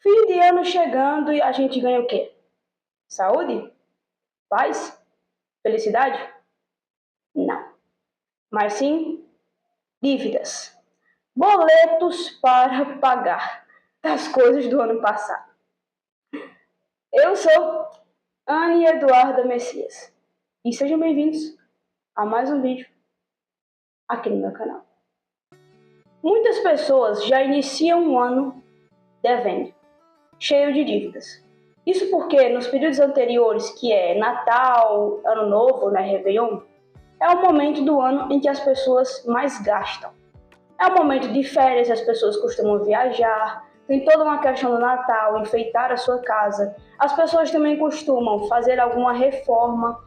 Fim de ano chegando e a gente ganha o quê? Saúde? Paz? Felicidade? Não. Mas sim dívidas. Boletos para pagar das coisas do ano passado. Eu sou Anne Eduarda Messias e sejam bem-vindos a mais um vídeo aqui no meu canal. Muitas pessoas já iniciam um ano devendo, cheio de dívidas. Isso porque nos períodos anteriores, que é Natal, Ano Novo, né, Réveillon, é o momento do ano em que as pessoas mais gastam. É o momento de férias, as pessoas costumam viajar, tem toda uma questão do Natal, enfeitar a sua casa. As pessoas também costumam fazer alguma reforma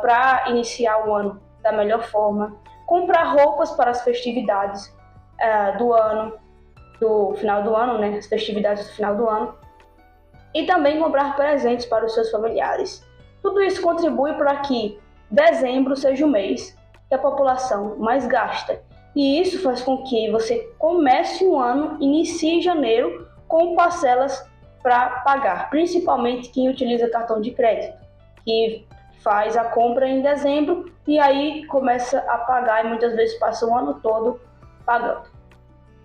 para iniciar o ano da melhor forma, comprar roupas para as festividades do ano, do final do ano, né, as festividades do final do ano, e também comprar presentes para os seus familiares. Tudo isso contribui para que dezembro seja o mês que a população mais gasta. E isso faz com que você comece o ano, inicie janeiro com parcelas para pagar, principalmente quem utiliza cartão de crédito, que faz a compra em dezembro e aí começa a pagar e muitas vezes passa o ano todo pagando.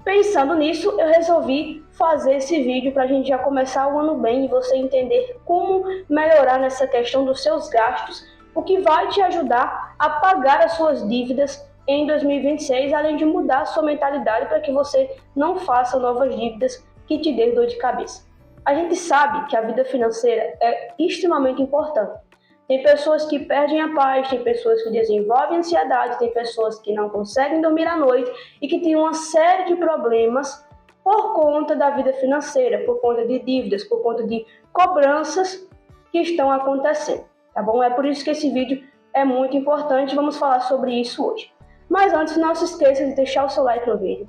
Pensando nisso, eu resolvi fazer esse vídeo para a gente já começar o ano bem e você entender como melhorar nessa questão dos seus gastos, o que vai te ajudar a pagar as suas dívidas em 2026, além de mudar a sua mentalidade para que você não faça novas dívidas que te dê dor de cabeça. A gente sabe que a vida financeira é extremamente importante. Tem pessoas que perdem a paz, tem pessoas que desenvolvem ansiedade, tem pessoas que não conseguem dormir à noite e que têm uma série de problemas por conta da vida financeira, por conta de dívidas, por conta de cobranças que estão acontecendo, tá bom? É por isso que esse vídeo é muito importante, vamos falar sobre isso hoje. Mas antes, não se esqueça de deixar o seu like no vídeo,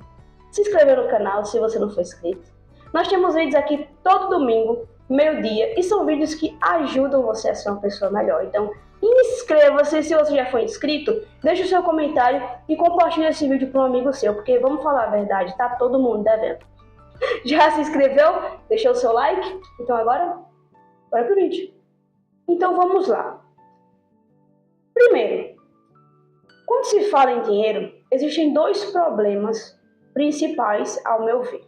se inscrever no canal se você não for inscrito. Nós temos vídeos aqui todo domingo, meio-dia, e são vídeos que ajudam você a ser uma pessoa melhor. Então, inscreva-se se você já foi inscrito, deixe o seu comentário e compartilhe esse vídeo para um amigo seu, porque vamos falar a verdade, tá todo mundo devendo. Já se inscreveu? Deixou o seu like? Então agora, bora pro vídeo. Então vamos lá. Primeiro, quando se fala em dinheiro, existem dois problemas principais, ao meu ver.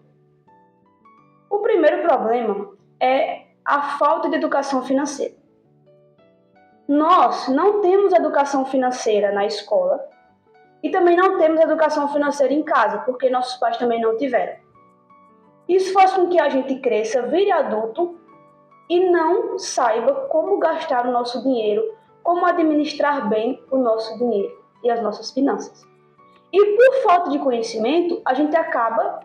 O primeiro problema é a falta de educação financeira. Nós não temos educação financeira na escola e também não temos educação financeira em casa, porque nossos pais também não tiveram. Isso faz com que a gente cresça, vire adulto e não saiba como gastar o nosso dinheiro, como administrar bem o nosso dinheiro e as nossas finanças. E por falta de conhecimento, a gente acaba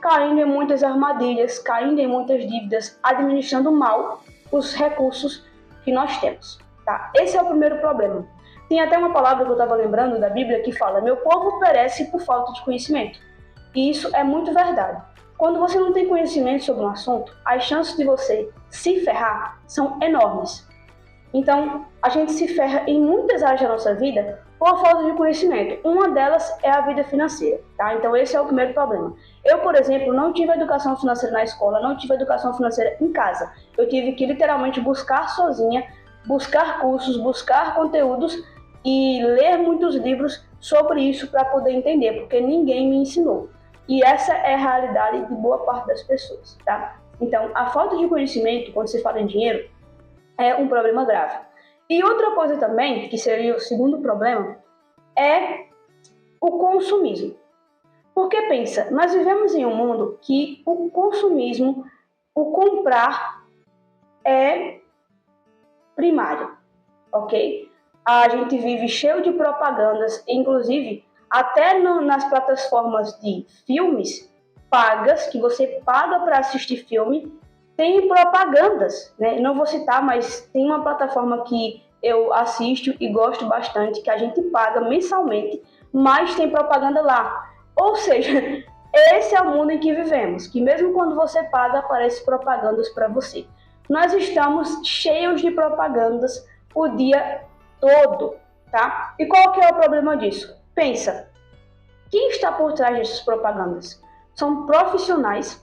caindo em muitas armadilhas, caindo em muitas dívidas, administrando mal os recursos que nós temos. Tá? Esse é o primeiro problema. Tem até uma palavra que eu estava lembrando da Bíblia que fala: meu povo perece por falta de conhecimento. E isso é muito verdade. Quando você não tem conhecimento sobre um assunto, as chances de você se ferrar são enormes. Então, a gente se ferra em muitas áreas da nossa vida por falta de conhecimento. Uma delas é a vida financeira, tá? Então, esse é o primeiro problema. Eu, por exemplo, não tive educação financeira na escola, não tive educação financeira em casa. Eu tive que literalmente buscar sozinha, buscar cursos, buscar conteúdos e ler muitos livros sobre isso para poder entender, porque ninguém me ensinou. E essa é a realidade de boa parte das pessoas, tá? Então, a falta de conhecimento, quando se fala em dinheiro, é um problema grave. E outra coisa também, que seria o segundo problema, é o consumismo. Porque pensa, nós vivemos em um mundo que o consumismo, o comprar é primário, ok? A gente vive cheio de propagandas, inclusive até nas plataformas de filmes pagas, que você paga para assistir filme, tem propagandas, né? Não vou citar, mas tem uma plataforma que eu assisto e gosto bastante, que a gente paga mensalmente, mas tem propaganda lá. Ou seja, esse é o mundo em que vivemos, que mesmo quando você paga, aparece propagandas para você. Nós estamos cheios de propagandas o dia todo, tá? E qual que é o problema disso? Pensa, quem está por trás dessas propagandas? São profissionais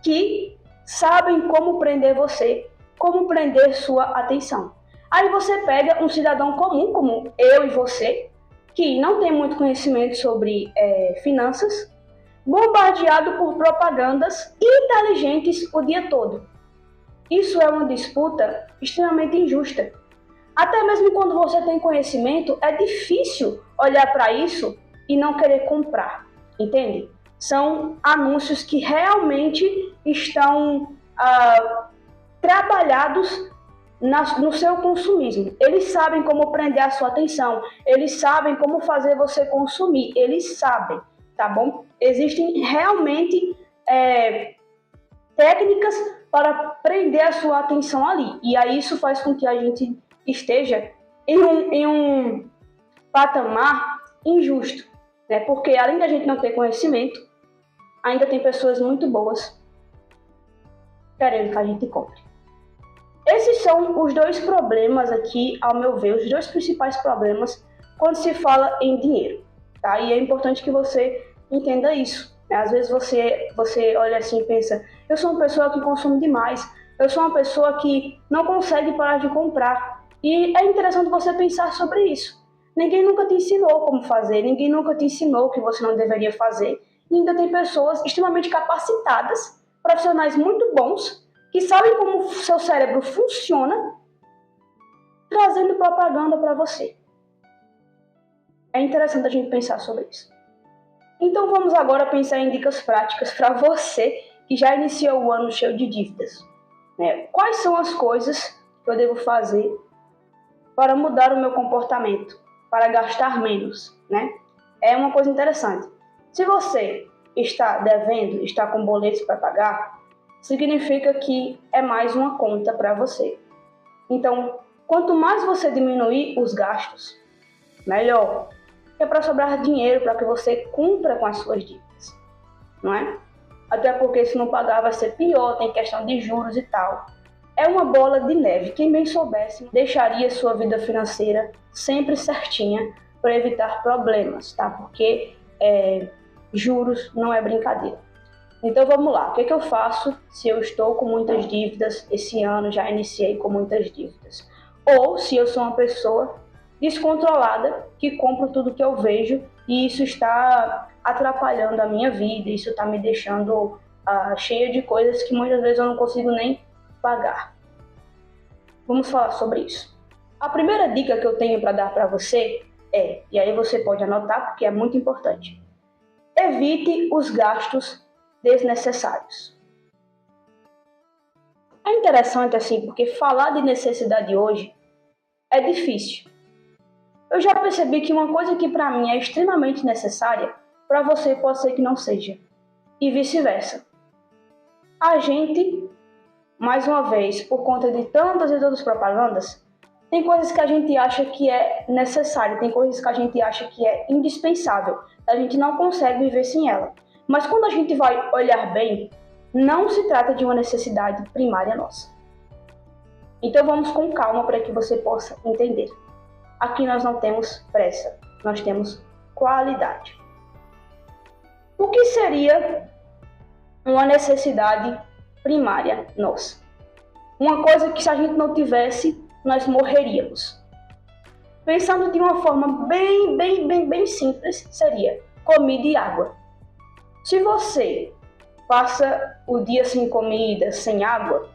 que sabem como prender você, como prender sua atenção. Aí você pega um cidadão comum, como eu e você, que não tem muito conhecimento sobre finanças, bombardeado por propagandas inteligentes o dia todo. Isso é uma disputa extremamente injusta. Até mesmo quando você tem conhecimento, é difícil olhar para isso e não querer comprar, entende? São anúncios que realmente estão trabalhados no seu consumismo. Eles sabem como prender a sua atenção, eles sabem como fazer você consumir, eles sabem, tá bom? Existem realmente técnicas para prender a sua atenção ali. E aí isso faz com que a gente esteja em um patamar injusto, né? Porque além da gente não ter conhecimento, ainda tem pessoas muito boas querendo que a gente compre. Esses são os dois problemas aqui, ao meu ver, os dois principais problemas quando se fala em dinheiro, tá? E é importante que você entenda isso. Às vezes você olha assim e pensa, eu sou uma pessoa que consome demais, eu sou uma pessoa que não consegue parar de comprar. E é interessante você pensar sobre isso. Ninguém nunca te ensinou como fazer, ninguém nunca te ensinou o que você não deveria fazer. E ainda tem pessoas extremamente capacitadas, profissionais muito bons, que sabem como o seu cérebro funciona, trazendo propaganda para você. É interessante a gente pensar sobre isso. Então vamos agora pensar em dicas práticas para você que já iniciou o ano cheio de dívidas. Quais são as coisas que eu devo fazer para mudar o meu comportamento, para gastar menos, né? É uma coisa interessante. Se você está devendo, está com boletos para pagar, significa que é mais uma conta para você. Então, quanto mais você diminuir os gastos, melhor. É para sobrar dinheiro para que você cumpra com as suas dívidas, não é? Até porque se não pagar vai ser pior, tem questão de juros e tal. É uma bola de neve. Quem bem soubesse deixaria sua vida financeira sempre certinha para evitar problemas, tá? Porque juros não é brincadeira. Então vamos lá, o que eu faço se eu estou com muitas dívidas? Esse ano já iniciei com muitas dívidas. Ou se eu sou uma pessoa descontrolada que compro tudo que eu vejo e isso está atrapalhando a minha vida, isso está me deixando cheia de coisas que muitas vezes eu não consigo nem pagar. Vamos falar sobre isso. A primeira dica que eu tenho para dar para você e aí você pode anotar porque é muito importante, evite os gastos desnecessários. É interessante assim, porque falar de necessidade hoje é difícil. Eu já percebi que uma coisa que para mim é extremamente necessária, para você pode ser que não seja. E vice-versa. A gente, mais uma vez, por conta de tantas e tantas propagandas, tem coisas que a gente acha que é necessário, tem coisas que a gente acha que é indispensável. A gente não consegue viver sem ela. Mas quando a gente vai olhar bem, não se trata de uma necessidade primária nossa. Então vamos com calma para que você possa entender. Aqui nós não temos pressa, nós temos qualidade. O que seria uma necessidade primária nossa? Uma coisa que se a gente não tivesse, nós morreríamos. Pensando de uma forma bem simples, seria comida e água. Se você passa o dia sem comida, sem água,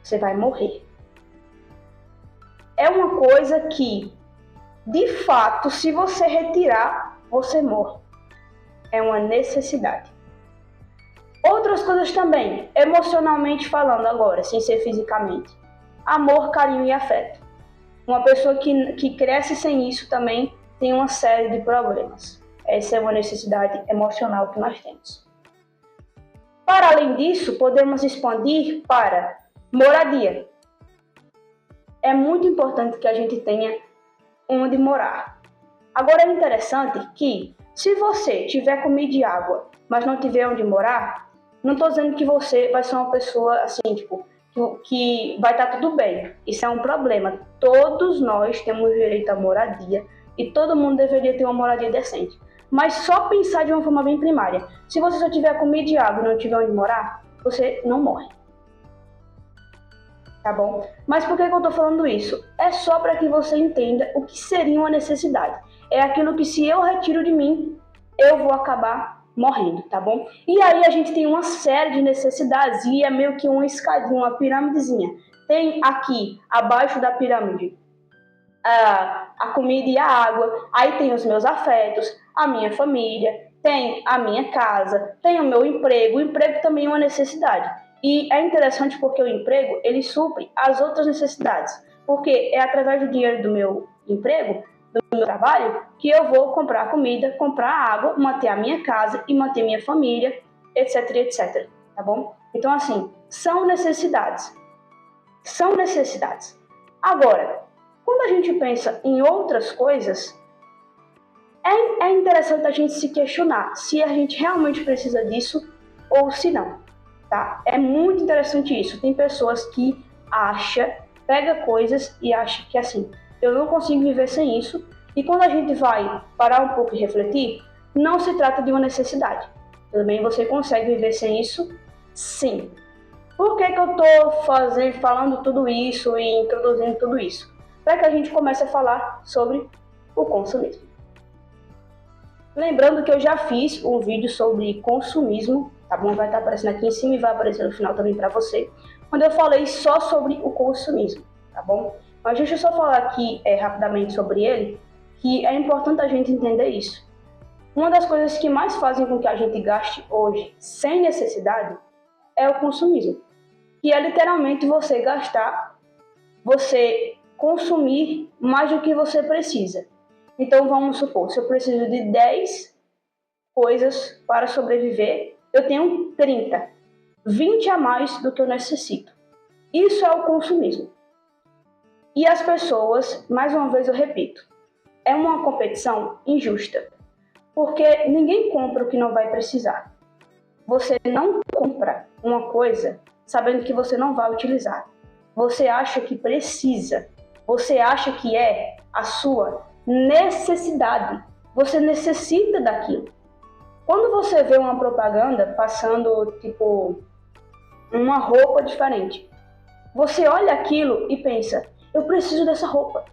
você vai morrer. É uma coisa que, de fato, se você retirar, você morre. É uma necessidade. Outras coisas também, emocionalmente falando agora, sem ser fisicamente. Amor, carinho e afeto. Uma pessoa que cresce sem isso também tem uma série de problemas. Essa é uma necessidade emocional que nós temos. Para além disso, podemos expandir para moradia. É muito importante que a gente tenha onde morar. Agora é interessante que, se você tiver comida e água, mas não tiver onde morar, não estou dizendo que você vai ser uma pessoa assim, que vai estar tudo bem. Isso é um problema. Todos nós temos direito à moradia e todo mundo deveria ter uma moradia decente. Mas só pensar de uma forma bem primária. Se você só tiver comida e água e não tiver onde morar, você não morre. Tá bom? Mas por que eu tô falando isso? É só para que você entenda o que seria uma necessidade. É aquilo que se eu retiro de mim, eu vou acabar morrendo, tá bom? E aí a gente tem uma série de necessidades e é meio que uma escadinha, uma pirâmidezinha. Tem aqui, abaixo da pirâmide, a comida e a água, aí tem os meus afetos, a minha família, tem a minha casa, tem o meu emprego. O emprego também é uma necessidade. E é interessante porque o emprego, ele supre as outras necessidades. Porque é através do dinheiro do meu emprego, do meu trabalho, que eu vou comprar comida, comprar água, manter a minha casa e manter minha família, etc, etc. Tá bom? Então, assim, são necessidades. São necessidades. Agora, quando a gente pensa em outras coisas, é interessante a gente se questionar se a gente realmente precisa disso ou se não, tá? É muito interessante isso. Tem pessoas que pega coisas e acha que assim, eu não consigo viver sem isso. E quando a gente vai parar um pouco e refletir, não se trata de uma necessidade. Também você consegue viver sem isso? Sim. Por que eu estou falando tudo isso e introduzindo tudo isso? Para que a gente comece a falar sobre o consumismo. Lembrando que eu já fiz um vídeo sobre consumismo, tá bom? Vai estar aparecendo aqui em cima e vai aparecer no final também para você, onde eu falei só sobre o consumismo, tá bom? Mas deixa eu só falar aqui rapidamente sobre ele, que é importante a gente entender isso. Uma das coisas que mais fazem com que a gente gaste hoje sem necessidade é o consumismo, que é literalmente você gastar, você consumir mais do que você precisa. Então vamos supor, se eu preciso de 10 coisas para sobreviver, eu tenho 30, 20 a mais do que eu necessito. Isso é o consumismo. E as pessoas, mais uma vez eu repito, é uma competição injusta, porque ninguém compra o que não vai precisar. Você não compra uma coisa sabendo que você não vai utilizar. Você acha que precisa, você acha que é a sua necessidade. Você necessita daquilo. Quando você vê uma propaganda passando, tipo, uma roupa diferente, você olha aquilo e pensa, eu preciso dessa roupa.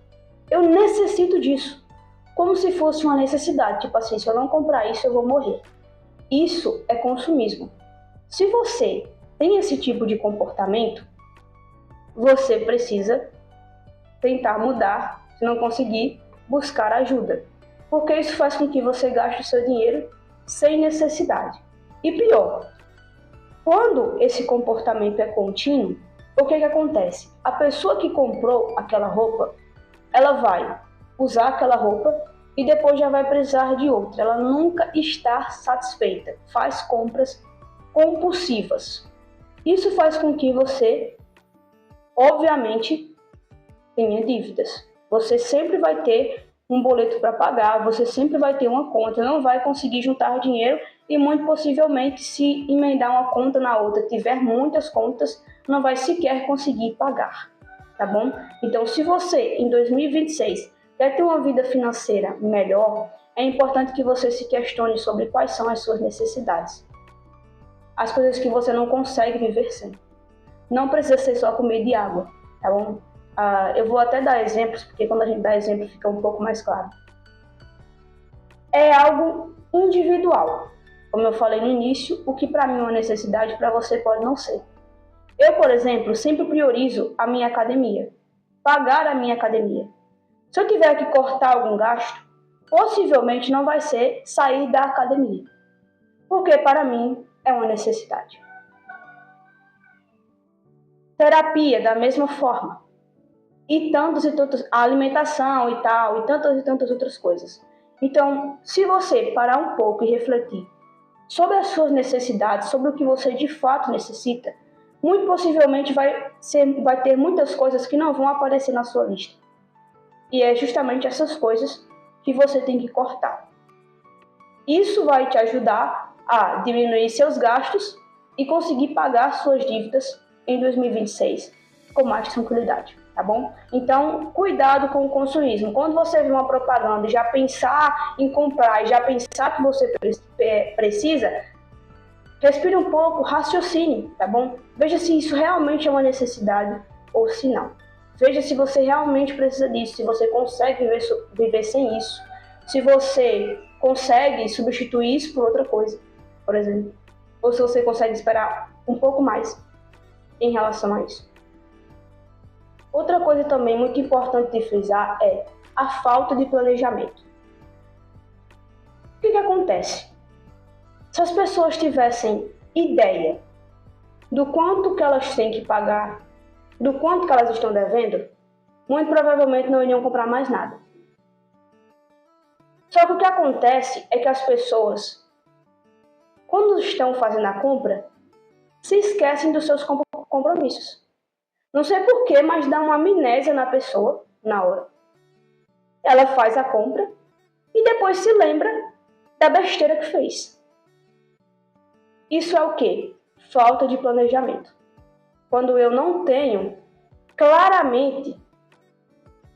Eu necessito disso. Como se fosse uma necessidade. Tipo assim, se eu não comprar isso, eu vou morrer. Isso é consumismo. Se você tem esse tipo de comportamento, você precisa tentar mudar. Se não conseguir, buscar ajuda, porque isso faz com que você gaste o seu dinheiro sem necessidade. E pior, quando esse comportamento é contínuo, o que acontece? A pessoa que comprou aquela roupa, ela vai usar aquela roupa e depois já vai precisar de outra. Ela nunca está satisfeita, faz compras compulsivas. Isso faz com que você, obviamente, tenha dívidas. Você sempre vai ter um boleto para pagar, você sempre vai ter uma conta, não vai conseguir juntar dinheiro e muito possivelmente se emendar uma conta na outra, tiver muitas contas, não vai sequer conseguir pagar, tá bom? Então, se você em 2026 quer ter uma vida financeira melhor, é importante que você se questione sobre quais são as suas necessidades, as coisas que você não consegue viver sem. Não precisa ser só comida e água, tá bom? Eu vou até dar exemplos, porque quando a gente dá exemplo fica um pouco mais claro. É algo individual. Como eu falei no início, o que para mim é uma necessidade, para você pode não ser. Eu, por exemplo, sempre priorizo a minha academia, pagar a minha academia. Se eu tiver que cortar algum gasto, possivelmente não vai ser sair da academia, porque para mim é uma necessidade. Terapia, da mesma forma. E tantos, a alimentação e tal, e tantas outras coisas. Então, se você parar um pouco e refletir sobre as suas necessidades, sobre o que você de fato necessita, muito possivelmente vai ter muitas coisas que não vão aparecer na sua lista. E é justamente essas coisas que você tem que cortar. Isso vai te ajudar a diminuir seus gastos e conseguir pagar suas dívidas em 2026 com mais tranquilidade. Tá bom? Então, cuidado com o consumismo. Quando você vê uma propaganda e já pensar em comprar, e já pensar que você precisa, Respire um pouco, raciocine, tá bom? Veja se isso realmente é uma necessidade ou se não. Veja se você realmente precisa disso, se você consegue viver sem isso, se você consegue substituir isso por outra coisa, por exemplo, ou se você consegue esperar um pouco mais em relação a isso. Outra coisa também muito importante de frisar é a falta de planejamento. O que acontece? Se as pessoas tivessem ideia do quanto que elas têm que pagar, do quanto que elas estão devendo, muito provavelmente não iriam comprar mais nada. Só que o que acontece é que as pessoas, quando estão fazendo a compra, se esquecem dos seus compromissos. Não sei porquê, mas dá uma amnésia na pessoa na hora. Ela faz a compra e depois se lembra da besteira que fez. Isso é o quê? Falta de planejamento. Quando eu não tenho claramente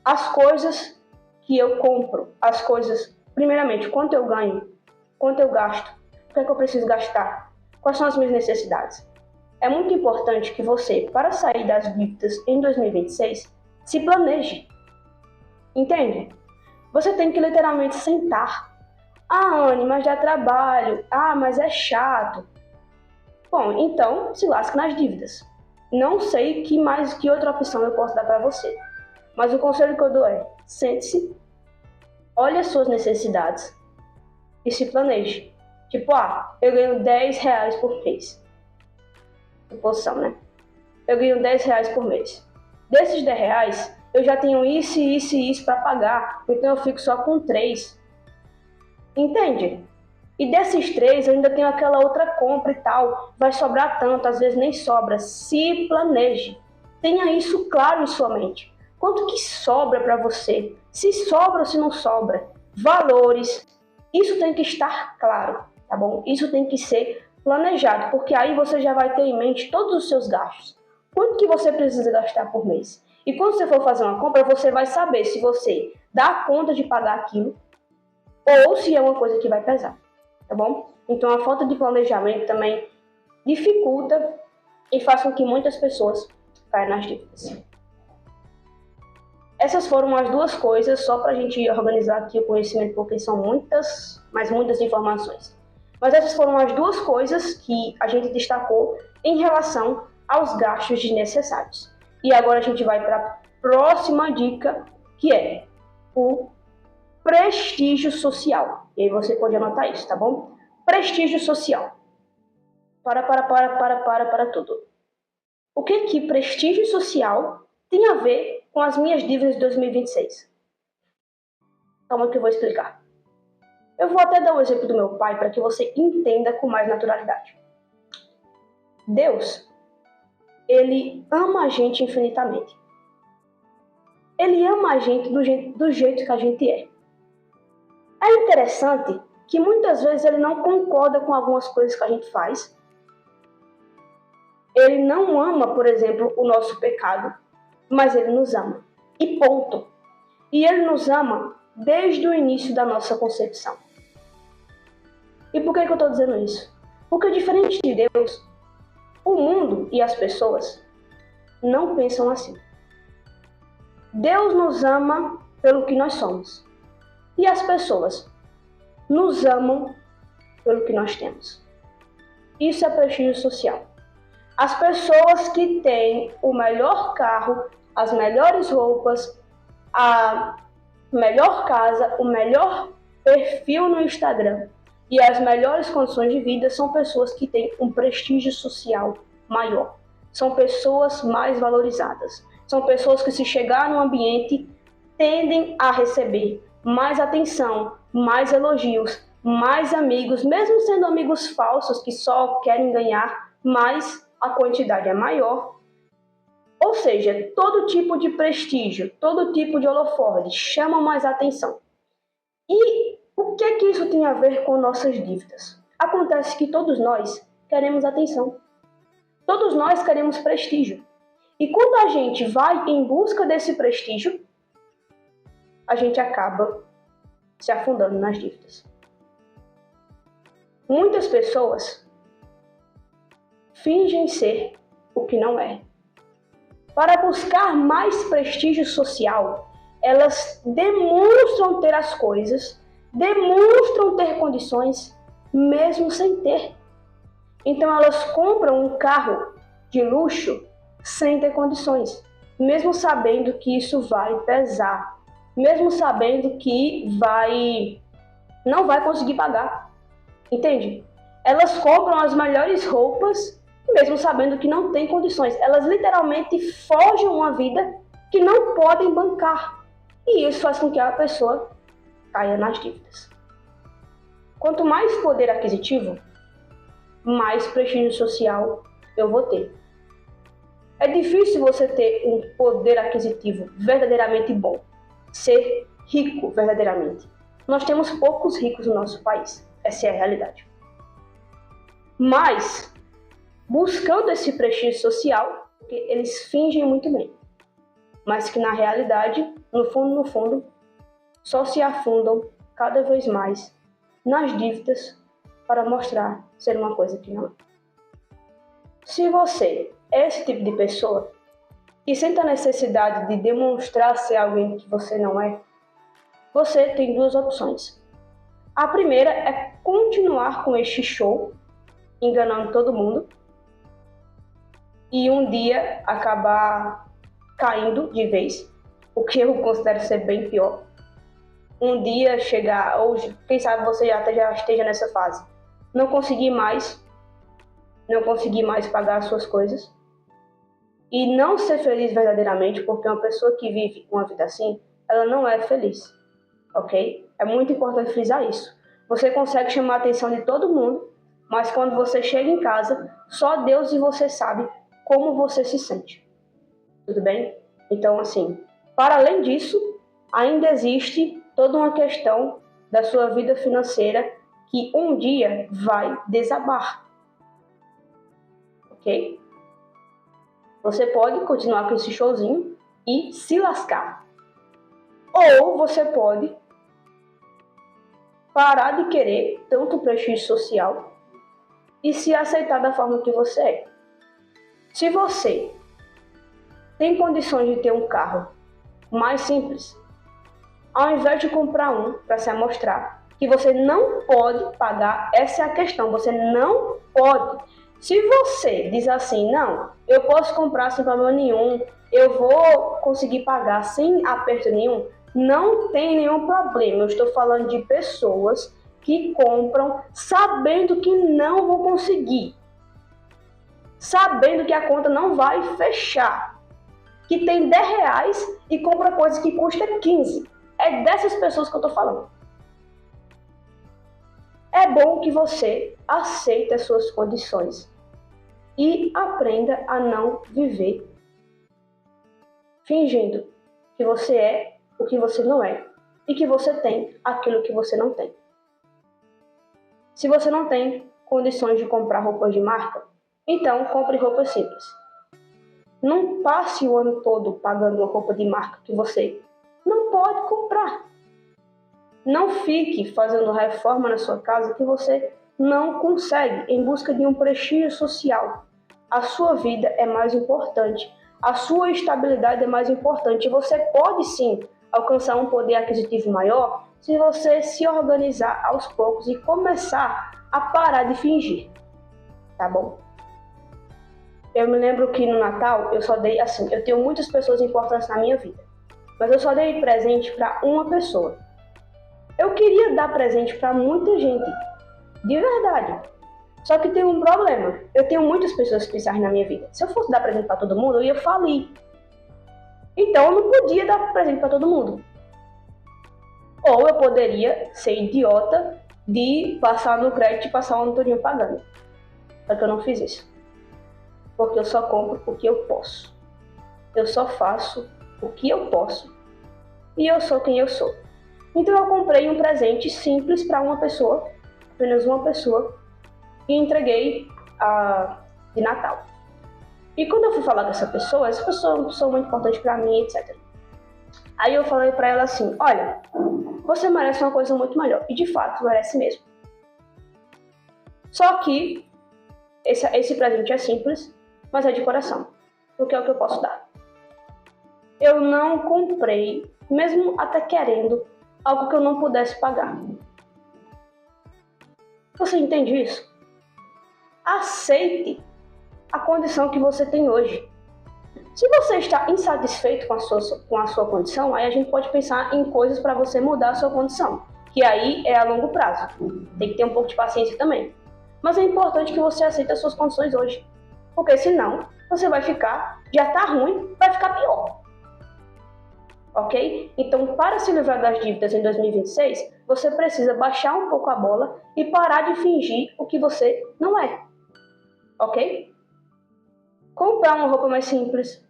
as coisas que eu compro, as coisas, primeiramente, quanto eu ganho, quanto eu gasto, o que é que eu preciso gastar, quais são as minhas necessidades. É muito importante que você, para sair das dívidas em 2026, se planeje. Entende? Você tem que literalmente sentar. Ah, Anne, mas dá trabalho. Ah, mas é chato. Bom, então se lasque nas dívidas. Não sei que outra opção eu posso dar para você. Mas o conselho que eu dou é: sente-se, olhe as suas necessidades e se planeje. Tipo, eu ganho R$10 por mês. Suposição, né? Eu ganho R$10 por mês. Desses R$10, eu já tenho isso, isso e isso para pagar. Então eu fico só com 3. Entende? E desses 3, eu ainda tenho aquela outra compra e tal. Vai sobrar tanto, às vezes nem sobra. Se planeje. Tenha isso claro em sua mente. Quanto que sobra para você? Se sobra ou se não sobra? Valores. Isso tem que estar claro, tá bom? Isso tem que ser planejado, porque aí você já vai ter em mente todos os seus gastos. Quanto que você precisa gastar por mês? E quando você for fazer uma compra, você vai saber se você dá conta de pagar aquilo ou se é uma coisa que vai pesar, tá bom? Então a falta de planejamento também dificulta e faz com que muitas pessoas caiam nas dívidas. Essas foram as duas coisas, só para a gente organizar aqui o conhecimento, porque são muitas, mas muitas informações. Mas essas foram as duas coisas que a gente destacou em relação aos gastos desnecessários. E agora a gente vai para a próxima dica, que é o prestígio social. E aí você pode anotar isso, tá bom? Prestígio social. Para tudo. O que prestígio social tem a ver com as minhas dívidas de 2026? Calma que eu vou explicar. Eu vou até dar o exemplo do meu pai para que você entenda com mais naturalidade. Deus, ele ama a gente infinitamente. Ele ama a gente do jeito que a gente é. É interessante que muitas vezes ele não concorda com algumas coisas que a gente faz. Ele não ama, por exemplo, o nosso pecado, mas ele nos ama. E ponto. E ele nos ama desde o início da nossa concepção. E por que eu estou dizendo isso? Porque diferente de Deus, o mundo e as pessoas não pensam assim. Deus nos ama pelo que nós somos. E as pessoas nos amam pelo que nós temos. Isso é prestígio social. As pessoas que têm o melhor carro, as melhores roupas, a melhor casa, o melhor perfil no Instagram e as melhores condições de vida são pessoas que têm um prestígio social maior. São pessoas mais valorizadas. São pessoas que, se chegar no ambiente, tendem a receber mais atenção, mais elogios, mais amigos, mesmo sendo amigos falsos que só querem ganhar, mas a quantidade é maior. Ou seja, todo tipo de prestígio, todo tipo de holofote chama mais atenção. E o que é que isso tem a ver com nossas dívidas? Acontece que todos nós queremos atenção. Todos nós queremos prestígio. E quando a gente vai em busca desse prestígio, a gente acaba se afundando nas dívidas. Muitas pessoas fingem ser o que não é. Para buscar mais prestígio social, elas demonstram ter as coisas, demonstram ter condições, mesmo sem ter. Então elas compram um carro de luxo sem ter condições, mesmo sabendo que isso vai pesar, mesmo sabendo que não vai conseguir pagar. Entende? Elas compram as melhores roupas, mesmo sabendo que não tem condições. Elas literalmente forjam uma vida que não podem bancar. E isso faz com que a pessoa caia nas dívidas. Quanto mais poder aquisitivo, mais prestígio social eu vou ter. É difícil você ter um poder aquisitivo verdadeiramente bom, ser rico verdadeiramente. Nós temos poucos ricos no nosso país, essa é a realidade. Mas, buscando esse prestígio social, porque eles fingem muito bem, mas que na realidade, no fundo, só se afundam cada vez mais nas dívidas para mostrar ser uma coisa que não é. Se você é esse tipo de pessoa que sente a necessidade de demonstrar ser alguém que você não é, você tem duas opções. A primeira é continuar com este show, enganando todo mundo, e um dia acabar caindo de vez, o que eu considero ser bem pior. Um dia chegar, ou quem sabe você já esteja nessa fase, não conseguir mais pagar as suas coisas, e não ser feliz verdadeiramente, porque uma pessoa que vive uma vida assim, ela não é feliz, ok? É muito importante frisar isso. Você consegue chamar a atenção de todo mundo, mas quando você chega em casa, só Deus e você sabe como você se sente. Tudo bem? Então, assim, para além disso, ainda existe toda uma questão da sua vida financeira que um dia vai desabar. Ok? Você pode continuar com esse showzinho e se lascar. Ou você pode parar de querer tanto prestígio social e se aceitar da forma que você é. Se você tem condições de ter um carro mais simples, ao invés de comprar um para se amostrar que você não pode pagar, essa é a questão, você não pode. Se você diz assim, não, eu posso comprar sem problema nenhum, eu vou conseguir pagar sem aperto nenhum, não tem nenhum problema. Eu estou falando de pessoas que compram sabendo que não vão conseguir, sabendo que a conta não vai fechar, que tem R$10 e compra coisa que custa 15. É dessas pessoas que eu estou falando. É bom que você aceite as suas condições e aprenda a não viver fingindo que você é o que você não é e que você tem aquilo que você não tem. Se você não tem condições de comprar roupas de marca, então compre roupas simples. Não passe o ano todo pagando uma roupa de marca que você não pode comprar. Não fique fazendo reforma na sua casa que você não consegue em busca de um prestígio social. A sua vida é mais importante. A sua estabilidade é mais importante. Você pode sim alcançar um poder aquisitivo maior se você se organizar aos poucos e começar a parar de fingir. Tá bom? Eu me lembro que no Natal eu só dei assim, eu tenho muitas pessoas importantes na minha vida, mas eu só dei presente para uma pessoa. Eu queria dar presente para muita gente, de verdade. Só que tem um problema. Eu tenho muitas pessoas especiais na minha vida. Se eu fosse dar presente para todo mundo, eu ia falir. Então eu não podia dar presente para todo mundo. Ou eu poderia ser idiota de passar no crédito e passar o ano todinho pagando. Só que eu não fiz isso. Porque eu só compro o que eu posso. Eu só faço o que eu posso. E eu sou quem eu sou. Então eu comprei um presente simples para uma pessoa, apenas uma pessoa, e entreguei de Natal. E quando eu fui falar com essa pessoa é uma pessoa muito importante para mim, etc. Aí eu falei para ela assim, olha, você merece uma coisa muito melhor. E de fato, merece mesmo. Só que Esse presente é simples, mas é de coração, porque é o que eu posso dar. Eu não comprei, mesmo até querendo, algo que eu não pudesse pagar. Você entende isso? Aceite a condição que você tem hoje. Se você está insatisfeito com a sua condição, aí a gente pode pensar em coisas para você mudar a sua condição, que aí é a longo prazo. Tem que ter um pouco de paciência também. Mas é importante que você aceite as suas condições hoje, porque senão você vai ficar, já está ruim, vai ficar pior. Ok? Então, para se livrar das dívidas em 2026, você precisa baixar um pouco a bola e parar de fingir o que você não é. Ok? Comprar uma roupa mais simples,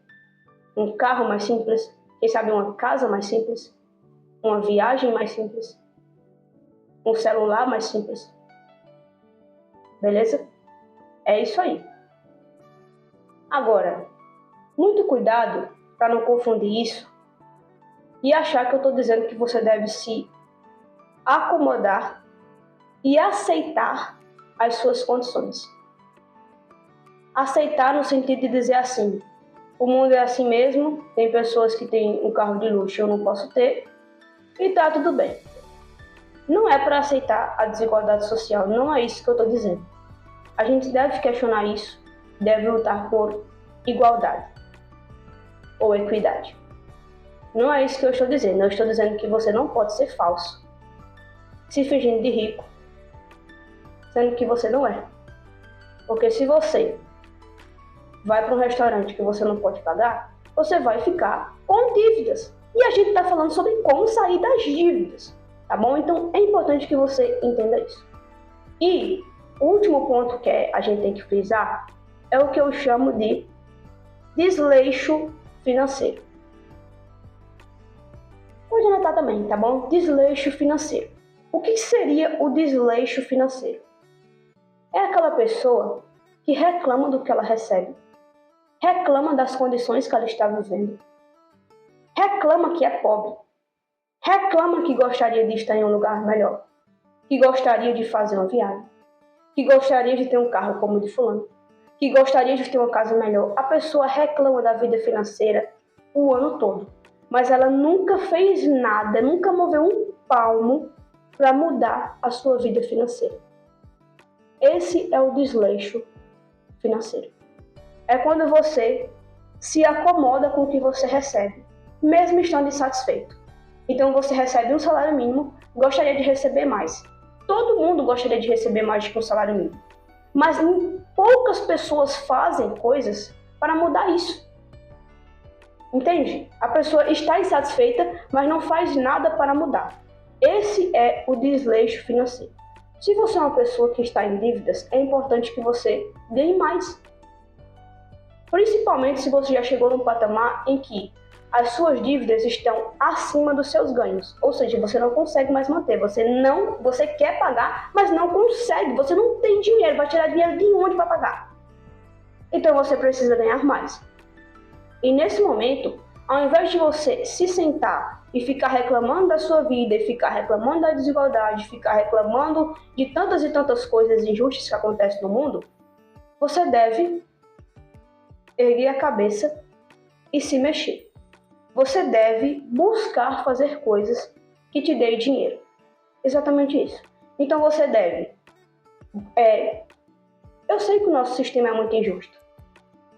um carro mais simples, quem sabe uma casa mais simples, uma viagem mais simples, um celular mais simples. Beleza? É isso aí. Agora, muito cuidado para não confundir isso e achar que eu estou dizendo que você deve se acomodar e aceitar as suas condições. Aceitar no sentido de dizer assim, o mundo é assim mesmo, tem pessoas que têm um carro de luxo e eu não posso ter, e tá tudo bem. Não é para aceitar a desigualdade social, não é isso que eu estou dizendo. A gente deve questionar isso, deve lutar por igualdade ou equidade. Não é isso que eu estou dizendo, eu estou dizendo que você não pode ser falso, se fingindo de rico, sendo que você não é. Porque se você vai para um restaurante que você não pode pagar, você vai ficar com dívidas. E a gente está falando sobre como sair das dívidas, tá bom? Então é importante que você entenda isso. E o último ponto que a gente tem que frisar é o que eu chamo de desleixo financeiro. Pode anotar também, tá bom? Desleixo financeiro. O que seria o desleixo financeiro? É aquela pessoa que reclama do que ela recebe, reclama das condições que ela está vivendo, reclama que é pobre, reclama que gostaria de estar em um lugar melhor, que gostaria de fazer uma viagem, que gostaria de ter um carro como o de fulano, que gostaria de ter uma casa melhor. A pessoa reclama da vida financeira o ano todo, mas ela nunca fez nada, nunca moveu um palmo para mudar a sua vida financeira. Esse é o desleixo financeiro. É quando você se acomoda com o que você recebe, mesmo estando insatisfeito. Então você recebe um salário mínimo, gostaria de receber mais. Todo mundo gostaria de receber mais do que um salário mínimo. Mas poucas pessoas fazem coisas para mudar isso. Entende? A pessoa está insatisfeita, mas não faz nada para mudar. Esse é o desleixo financeiro. Se você é uma pessoa que está em dívidas, é importante que você ganhe mais. Principalmente se você já chegou num patamar em que as suas dívidas estão acima dos seus ganhos. Ou seja, você não consegue mais manter. Você quer pagar, mas não consegue. Você não tem dinheiro. Vai tirar dinheiro de onde para pagar? Então você precisa ganhar mais. E nesse momento, ao invés de você se sentar e ficar reclamando da sua vida, e ficar reclamando da desigualdade, ficar reclamando de tantas e tantas coisas injustas que acontecem no mundo, você deve erguer a cabeça e se mexer. Você deve buscar fazer coisas que te deem dinheiro. Exatamente isso. Então você deve... Eu sei que o nosso sistema é muito injusto,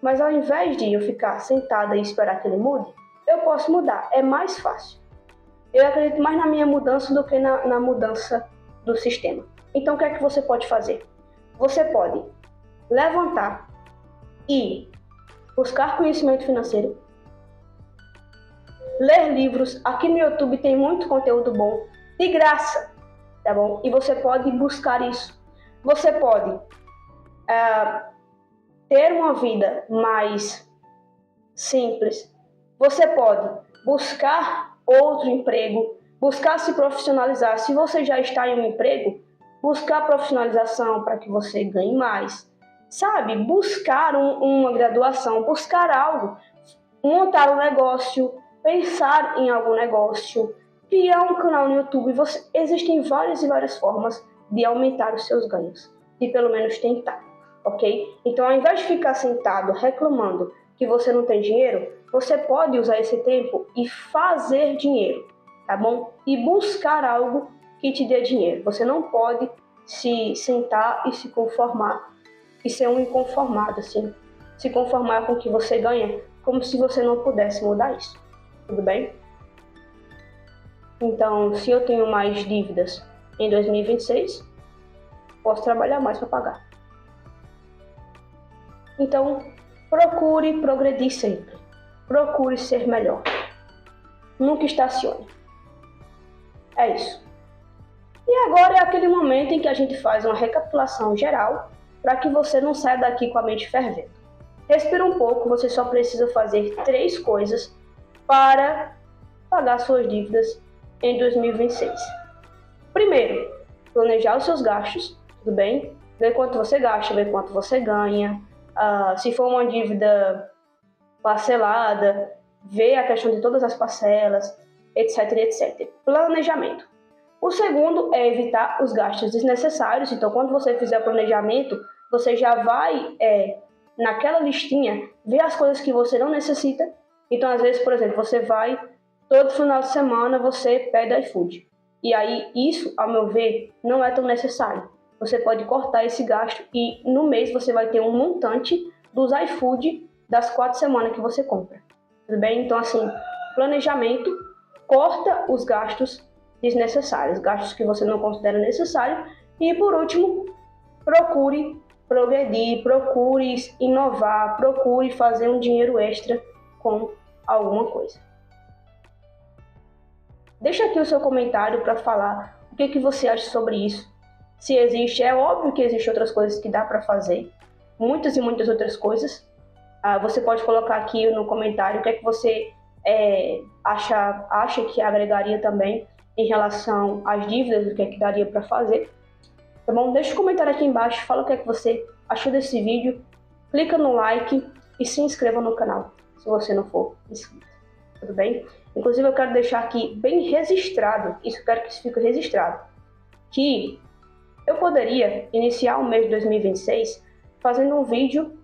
mas ao invés de eu ficar sentada e esperar que ele mude, eu posso mudar. É mais fácil. Eu acredito mais na minha mudança do que na mudança do sistema. Então o que é que você pode fazer? Você pode levantar e buscar conhecimento financeiro, ler livros. Aqui no YouTube tem muito conteúdo bom, de graça, tá bom? E você pode buscar isso. Você pode ter uma vida mais simples. Você pode buscar outro emprego, buscar se profissionalizar. Se você já está em um emprego, buscar profissionalização para que você ganhe mais. Sabe? Buscar uma graduação, buscar algo, montar um negócio, pensar em algum negócio, criar um canal no YouTube. Existem várias e várias formas de aumentar os seus ganhos, de pelo menos tentar. ok? Então, ao invés de ficar sentado reclamando que você não tem dinheiro, você pode usar esse tempo e fazer dinheiro, tá bom? E buscar algo que te dê dinheiro. Você não pode se sentar e se conformar e ser um inconformado, assim. Se conformar com o que você ganha, como se você não pudesse mudar isso. Tudo bem? Então, se eu tenho mais dívidas em 2026, posso trabalhar mais para pagar. Então, procure progredir sempre. Procure ser melhor. Nunca estacione. É isso. E agora é aquele momento em que a gente faz uma recapitulação geral para que você não saia daqui com a mente fervendo. Respira um pouco, você só precisa fazer 3 coisas para pagar suas dívidas em 2026. Primeiro, planejar os seus gastos, tudo bem? Ver quanto você gasta, ver quanto você ganha. Se for uma dívida parcelada, ver a questão de todas as parcelas, etc, etc. Planejamento. O segundo é evitar os gastos desnecessários. Então, quando você fizer o planejamento, você já vai, naquela listinha, ver as coisas que você não necessita. Então, às vezes, por exemplo, você vai, todo final de semana, você pede iFood. E aí, isso, ao meu ver, não é tão necessário. Você pode cortar esse gasto e, no mês, você vai ter um montante dos iFood das 4 semanas que você compra. Tudo bem? Então, assim, planejamento, corta os gastos desnecessários, gastos que você não considera necessários. E, por último, procure progredir, procure inovar, procure fazer um dinheiro extra com alguma coisa. Deixa aqui o seu comentário para falar o que você acha sobre isso. Se existe, é óbvio que existem outras coisas que dá para fazer, muitas e muitas outras coisas. Você pode colocar aqui no comentário o que é que você acha que agregaria também em relação às dívidas, o que é que daria para fazer. Tá bom? Deixa um comentário aqui embaixo, fala o que é que você achou desse vídeo, clica no like e se inscreva no canal, se você não for inscrito. Tudo bem? Inclusive, eu quero deixar aqui bem registrado, isso eu quero que isso fique registrado, que eu poderia iniciar o mês de 2026 fazendo um vídeo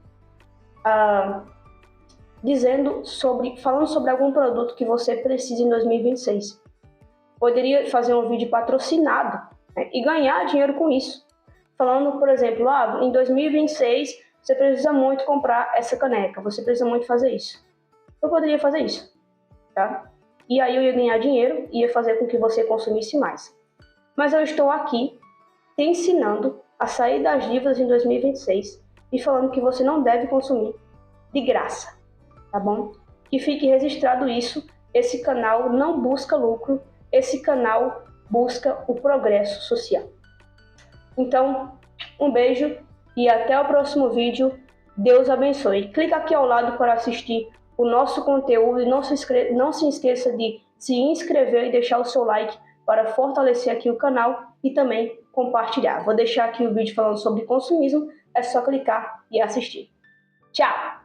falando sobre algum produto que você precisa em 2026. Poderia fazer um vídeo patrocinado, né, e ganhar dinheiro com isso. Falando, por exemplo, em 2026 você precisa muito comprar essa caneca, você precisa muito fazer isso. Eu poderia fazer isso, tá? E aí eu ia ganhar dinheiro e ia fazer com que você consumisse mais. Mas eu estou aqui te ensinando a sair das dívidas em 2026 e falando que você não deve consumir de graça, tá bom? Que fique registrado isso, esse canal não busca lucro, esse canal busca o progresso social. Então, um beijo e até o próximo vídeo. Deus abençoe. Clica aqui ao lado para assistir o nosso conteúdo e não se esqueça de se inscrever e deixar o seu like para fortalecer aqui o canal e também compartilhar. Vou deixar aqui o vídeo falando sobre consumismo, é só clicar e assistir. Tchau!